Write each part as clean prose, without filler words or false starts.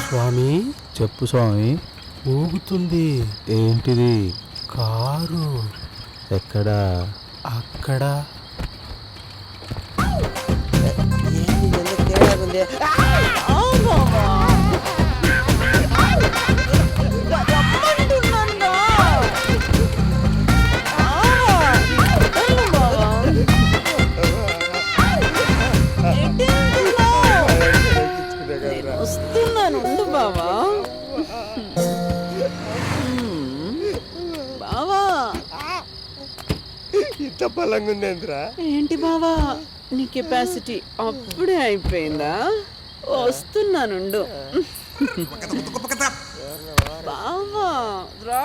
స్వామి చెప్పు స్వామి. ఊగుతుంది. ఏంటిది? కారు. ఎక్కడా? అక్కడ. వస్తున్నాను బావా. బావా ఇంత బలంగా ఉందేంద్రా? ఏంటి బావా నీ కెపాసిటీ అప్పుడే అయిపోయిందా? వస్తున్నానుండు బావా రా.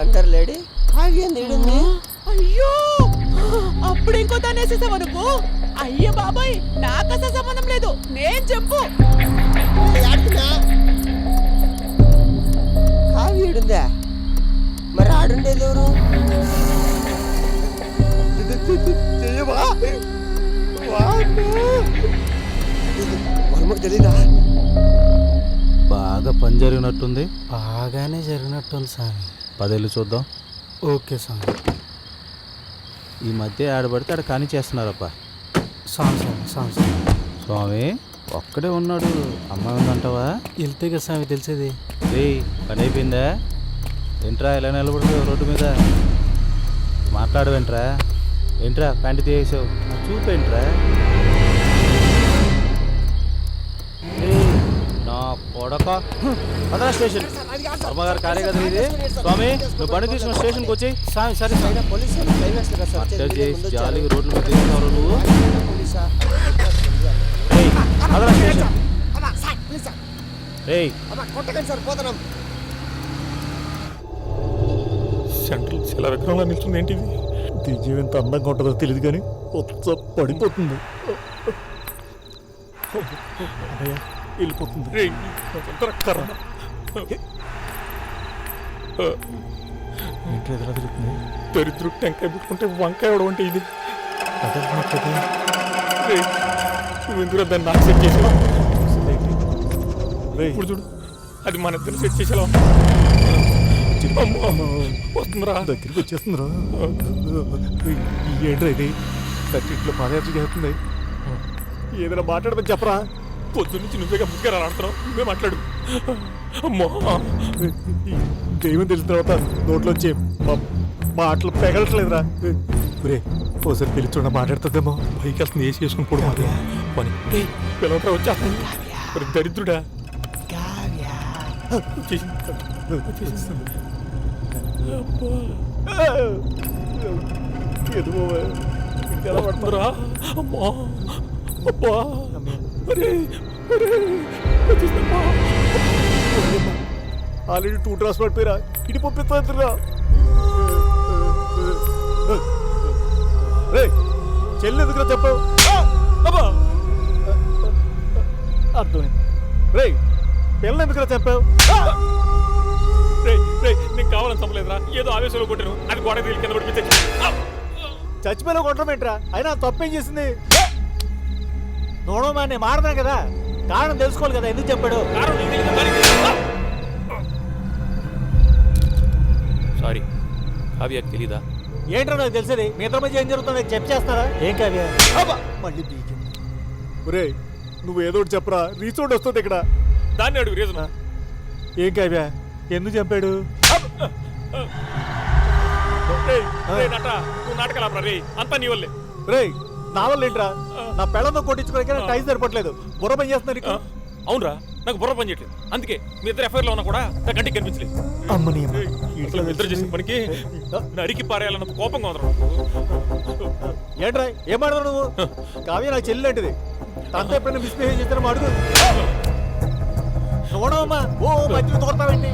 అండర్ లేడీ అయ్యో అప్పుడు ఇంకో దానేసేసావు నువ్వు. అయ్యో బాబాయ్ నాకు అసలు సంబంధం లేదు. నేను చెప్పు కావ్యుడుందా? మరి ఆడుండేది ఎవరు? వాళ్ళకి తెలీదా? బాగా పని జరిగినట్టుంది. బాగానే జరిగినట్టుంది స్వామి. 10 ఏళ్ళు చూద్దాం. ఓకే స్వామి. ఈ మధ్య ఆడబడితే ఆడ కాని చేస్తున్నారప్ప. స్వామి స్వామి స్వామి స్వామి ఒక్కడే ఉన్నాడు. అమ్మాయి ఉందంటావా? వెళ్తే కదా స్వామి తెలిసేది. పని అయిపోయిందా? ఏంట్రా ఇలా నిలబడుతావు రోడ్డు మీద? మాట్లాడవేంట్రా? ఏంట్రా ప్యాంటు తీసేసావు? చూపేంట్రా? నా కొడక అదా స్టేషన్ ధర్మగారు కాలే కదా ఇది. స్వామి నువ్వు బండి తీసుకున్న స్టేషన్కి వచ్చి. స్వామి సరే స్వామి. జాలిగా రోడ్ల మీద తీసుకున్నావు నువ్వు. అదా స్టేషన్. సెంట్రల్ శిల విగ్రహంలో నిల్చుంది. ఏంటిది? దివ్యం ఎంత అందంగా ఉంటుందో తెలియదు కానీ పడిపోతుంది. వెళ్ళిపోతుంది. ఏంటి ఎదురా తిరుగుతుంది? దరిద్రుడు టెంకాయ పెట్టుకుంటే వంకాయ అవడం అంటే ఇది. నువ్వు ఎందుకు దాన్ని నాకు సెట్ చేసావు? ఇప్పుడు చూడు అది మన ఇద్దరు సెట్ చేసేలా వస్తుందిరా. దగ్గరికి వచ్చేస్తుందిరా. ఏంట్రా ఇది? కట్టిట్లో పాదయాత్ర చేస్తుంది. ఏదైనా మాట్లాడమని చెప్పరా? పొద్దు నుంచి నువ్వేగా ముగ్గురు ఆడుతున్నావు. నువ్వే మాట్లాడు. అమ్మో దైవం తెలిసిన తర్వాత నోట్లోంచి మాటలు పెగలట్లేదురా. రే ఓసారి పిలిచుండ మాట్లాడుతుందేమో. పైకి వెళ్తుంది. ఏసి వేసుకుని పోడు మాట పని పిలవట్రా. వచ్చేస్తుంది. దరిద్రుడా ఎలా పడుతుందిరా? అమ్మా అబ్బా ఆల్రెడీ 2 డ్రాస్ పడిపోయిరా. ఇటు పంపిస్తుందిరా. రే చెల్లి ఎందుకురా చెప్పావు? అర్థమైంది. రే పిల్లలు ఎందుకురా చెప్పావు? నీకు కావాలని చంపలేదురా. ఏదో ఆవేశంలో కొట్టాను. అది గోడ తీరు కింద పడిపోతే చచ్చిపోయినా కొట్టడం ఏంట్రా? అయినా తప్పేం చేసింది? నోడమా నేను మారదాను కదా. కారణం తెలుసుకోవాలి కదా. ఎందుకు చెప్పాడు? సారీ కావ్యకి తెలీదా? ఏంట్రా నాకు తెలిసేది? మీ ఇద్దరి మధ్య ఏం జరుగుతుందో చెప్పి చేస్తారా? ఏం కావ్య? మళ్ళీ ఒరే నువ్వు ఏదో ఒకటి చెప్పరా. రీచోడ్ వస్తుంది ఇక్కడ. దాన్ని అడుగు రీజన్. ఏం కావ్య ఎందుకు చంపాడు? అంతా నీ వల్లే. రే నా వల్ల ఏంట్రా? నా పెళ్ళతో కొట్టించుకోవడానికి టైం సరిపట్లేదు. బుర్ర పని చేస్తున్నారు. అవునరా నాకు బుర్ర పని చేయట్లేదు. అందుకే మీ ఇద్దరు ఎఫ్ఐఆర్ లో ఉన్నా కూడా నా కంటికి కనిపించలేదు. అమ్మని ఇంట్లో ఇద్దరు చేసిన పనికి అడిగి పారేయాలన్న కోపంగా ఉందరా. ఏంట్రా ఏం మాడతావు నువ్వు? కావ్య నాకు చెల్లి లాంటిది. తనతో ఎప్పుడైనా మిస్బిహేవ్ చేస్తారో అడుగు. చూడమ్మా ఓ మధ్యలో తోడతావేంటి?